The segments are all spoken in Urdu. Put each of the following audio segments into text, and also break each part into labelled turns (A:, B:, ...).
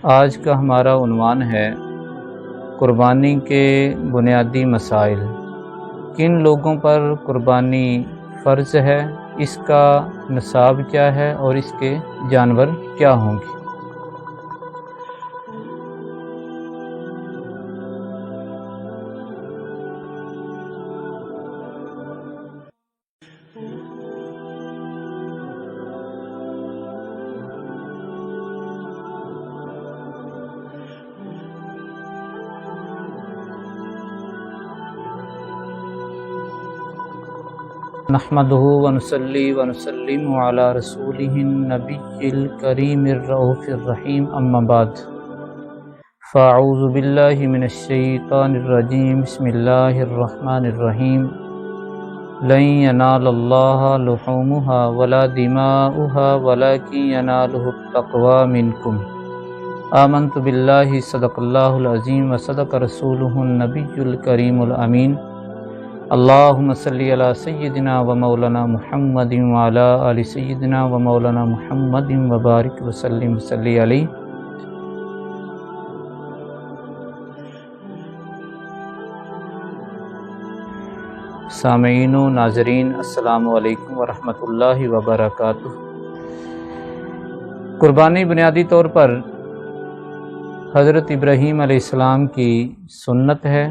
A: آج کا ہمارا عنوان ہے قربانی کے بنیادی مسائل۔ کن لوگوں پر قربانی فرض ہے، اس کا نصاب کیا ہے اور اس کے جانور کیا ہوں گے۔ نحمدہ ونصلی ونسلم علی رسولہ النبی الکریم الرؤوف الرحیم، اما بعد فاعوذ باللہ من الشیطان الرجیم، بسم اللہ الرحمن الرحیم۔ لن ینال اللہ لحومها ولا دماؤها ولکن ینالہ التقوی منکم۔ آمنت باللہ، صدق اللہ العظیم وصدق رسولہ النبی الکریم الامین۔ اللہم صلی علی سیدنا و مولانا محمد وعلی آل سیدنا و مولانا محمد وبارک وسلم وصلی علیہ۔ سامعین و ناظرین، السلام علیکم ورحمۃ اللہ وبرکاتہ۔ قربانی بنیادی طور پر حضرت ابراہیم علیہ السلام کی سنت ہے،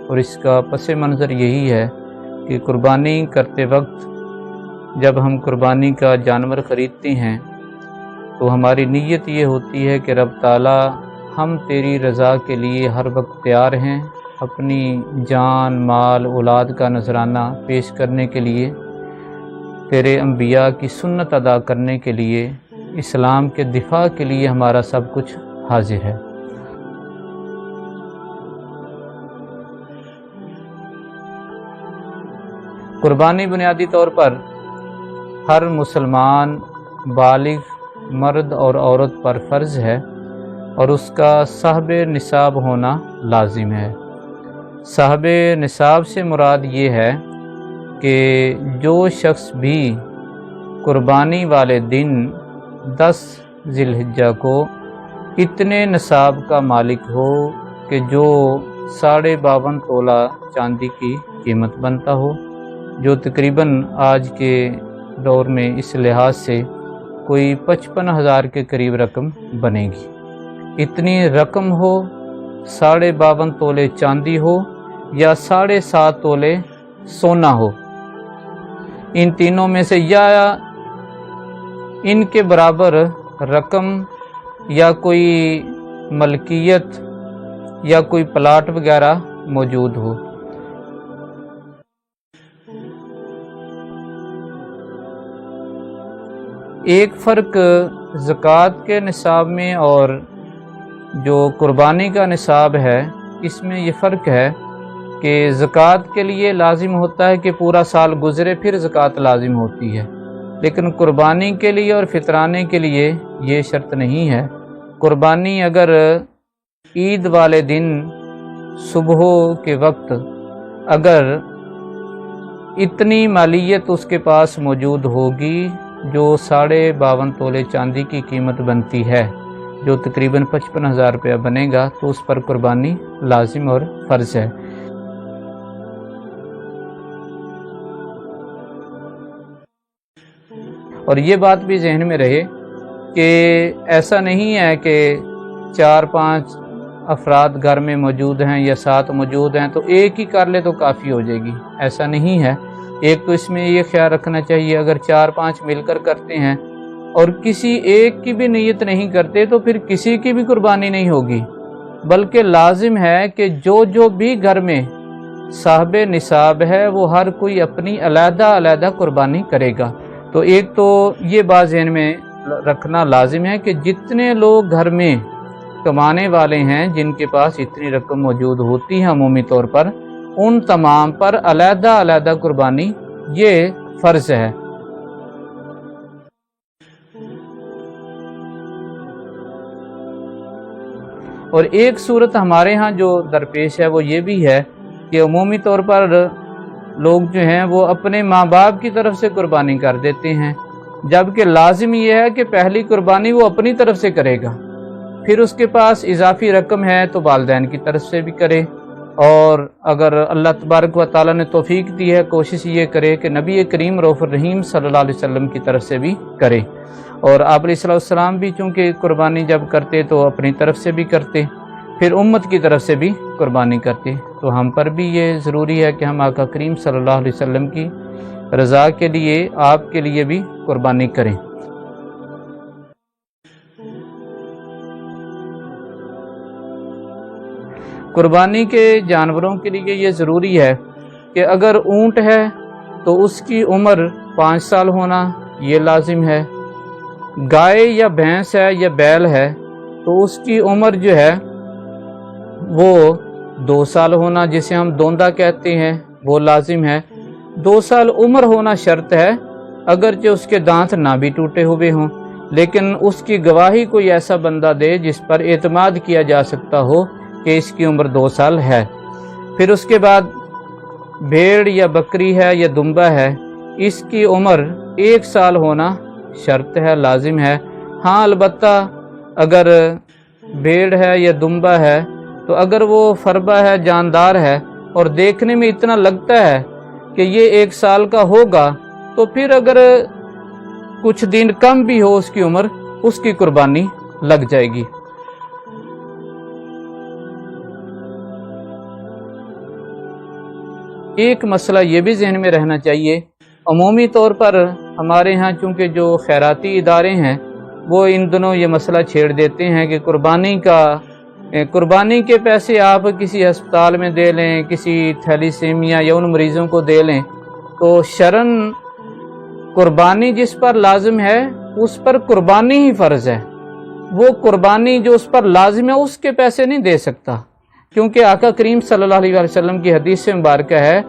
A: اور اس کا پس منظر یہی ہے کہ قربانی کرتے وقت جب ہم قربانی کا جانور خریدتے ہیں تو ہماری نیت یہ ہوتی ہے کہ رب تعالیٰ، ہم تیری رضا کے لیے ہر وقت تیار ہیں، اپنی جان مال اولاد کا نذرانہ پیش کرنے کے لیے، تیرے انبیاء کی سنت ادا کرنے کے لیے، اسلام کے دفاع کے لیے ہمارا سب کچھ حاضر ہے۔ قربانی بنیادی طور پر ہر مسلمان بالغ مرد اور عورت پر فرض ہے، اور اس کا صاحب نصاب ہونا لازم ہے۔ صاحب نصاب سے مراد یہ ہے کہ جو شخص بھی قربانی والے دن 10 ذی الحجہ کو اتنے نصاب کا مالک ہو کہ جو 52.5 تولہ چاندی کی قیمت بنتا ہو، جو تقریباً آج کے دور میں اس لحاظ سے کوئی 55,000 کے قریب رقم بنے گی۔ اتنی رقم ہو، 52.5 تولے چاندی ہو یا 7.5 تولے سونا ہو، ان تینوں میں سے یا ان کے برابر رقم یا کوئی ملکیت یا کوئی پلاٹ وغیرہ موجود ہو۔ ایک فرق زکوٰۃ کے نصاب میں اور جو قربانی کا نصاب ہے، اس میں یہ فرق ہے کہ زکوٰۃ کے لیے لازم ہوتا ہے کہ پورا سال گزرے پھر زکوٰۃ لازم ہوتی ہے، لیکن قربانی کے لیے اور فطرانے کے لیے یہ شرط نہیں ہے۔ قربانی اگر عید والے دن صبح کے وقت اگر اتنی مالیت اس کے پاس موجود ہوگی جو 52.5 تولے چاندی کی قیمت بنتی ہے، جو تقریباً 55,000 روپیہ بنے گا، تو اس پر قربانی لازم اور فرض ہے۔ اور یہ بات بھی ذہن میں رہے کہ ایسا نہیں ہے کہ 4-5 افراد گھر میں موجود ہیں یا 7 موجود ہیں تو ایک ہی کر لے تو کافی ہو جائے گی، ایسا نہیں ہے۔ ایک تو اس میں یہ خیال رکھنا چاہیے، اگر 4-5 مل کر کرتے ہیں اور کسی ایک کی بھی نیت نہیں کرتے تو پھر کسی کی بھی قربانی نہیں ہوگی، بلکہ لازم ہے کہ جو بھی گھر میں صاحب نصاب ہے وہ ہر کوئی اپنی علیحدہ قربانی کرے گا۔ تو ایک تو یہ بات ذہن میں رکھنا لازم ہے کہ جتنے لوگ گھر میں کمانے والے ہیں، جن کے پاس اتنی رقم موجود ہوتی ہے عمومی طور پر، ان تمام پر علیحدہ قربانی یہ فرض ہے۔ اور ایک صورت ہمارے ہاں جو درپیش ہے وہ یہ بھی ہے کہ عمومی طور پر لوگ جو ہیں وہ اپنے ماں باپ کی طرف سے قربانی کر دیتے ہیں، جبکہ لازم یہ ہے کہ پہلی قربانی وہ اپنی طرف سے کرے گا، پھر اس کے پاس اضافی رقم ہے تو والدین کی طرف سے بھی کرے، اور اگر اللہ تبارک و تعالیٰ نے توفیق دی ہے کوشش یہ کرے کہ نبی کریم رؤوف الرحیم صلی اللہ علیہ وسلم کی طرف سے بھی کرے۔ اور آپ علیہ السلام بھی چونکہ قربانی جب کرتے تو اپنی طرف سے بھی کرتے، پھر امت کی طرف سے بھی قربانی کرتے، تو ہم پر بھی یہ ضروری ہے کہ ہم آقا کریم صلی اللہ علیہ وسلم کی رضا کے لیے آپ کے لیے بھی قربانی کریں۔ قربانی کے جانوروں کے لیے یہ ضروری ہے کہ اگر اونٹ ہے تو اس کی عمر 5 سال ہونا یہ لازم ہے، گائے یا بھینس ہے یا بیل ہے تو اس کی عمر جو ہے وہ 2 سال ہونا، جسے ہم دوندا کہتے ہیں، وہ لازم ہے۔ 2 سال عمر ہونا شرط ہے، اگرچہ اس کے دانت نہ بھی ٹوٹے ہوئے ہوں، لیکن اس کی گواہی کوئی ایسا بندہ دے جس پر اعتماد کیا جا سکتا ہو کہ اس کی عمر 2 سال ہے۔ پھر اس کے بعد بھیڑ یا بکری ہے یا دمبا ہے، اس کی عمر 1 سال ہونا شرط ہے، لازم ہے۔ ہاں البتہ اگر بھیڑ ہے یا دمبا ہے تو اگر وہ فربا ہے، جاندار ہے، اور دیکھنے میں اتنا لگتا ہے کہ یہ 1 سال کا ہوگا، تو پھر اگر کچھ دن کم بھی ہو اس کی عمر، اس کی قربانی لگ جائے گی۔ ایک مسئلہ یہ بھی ذہن میں رہنا چاہیے، عمومی طور پر ہمارے ہاں چونکہ جو خیراتی ادارے ہیں وہ ان دنوں یہ مسئلہ چھیڑ دیتے ہیں کہ قربانی کے پیسے آپ کسی ہسپتال میں دے لیں، کسی تھیلیسیمیا یا ان مریضوں کو دے لیں، تو شرعاً قربانی جس پر لازم ہے اس پر قربانی ہی فرض ہے، وہ قربانی جو اس پر لازم ہے اس کے پیسے نہیں دے سکتا، کیونکہ آقا کریم صلی اللہ علیہ وسلم کی حدیث مبارکہ ہے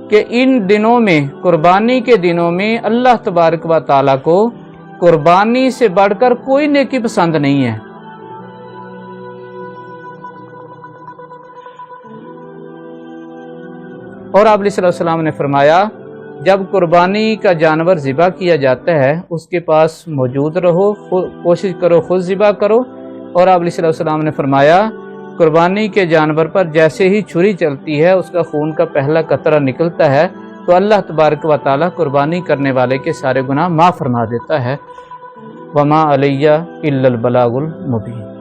A: کہ ان دنوں میں، قربانی کے دنوں میں، اللہ تبارک و تعالیٰ کو قربانی سے بڑھ کر کوئی نیکی پسند نہیں ہے۔ اور آپ علیہ السلام نے فرمایا جب قربانی کا جانور ذبح کیا جاتا ہے اس کے پاس موجود رہو، کوشش کرو خود ذبح کرو، اور آپ علیہ السلام نے فرمایا قربانی کے جانور پر جیسے ہی چھری چلتی ہے اس کا خون کا پہلا قطرہ نکلتا ہے تو اللہ تبارک و تعالیٰ قربانی کرنے والے کے سارے گناہ معاف فرما دیتا ہے۔ وما علیہ الا البلاغ المبین۔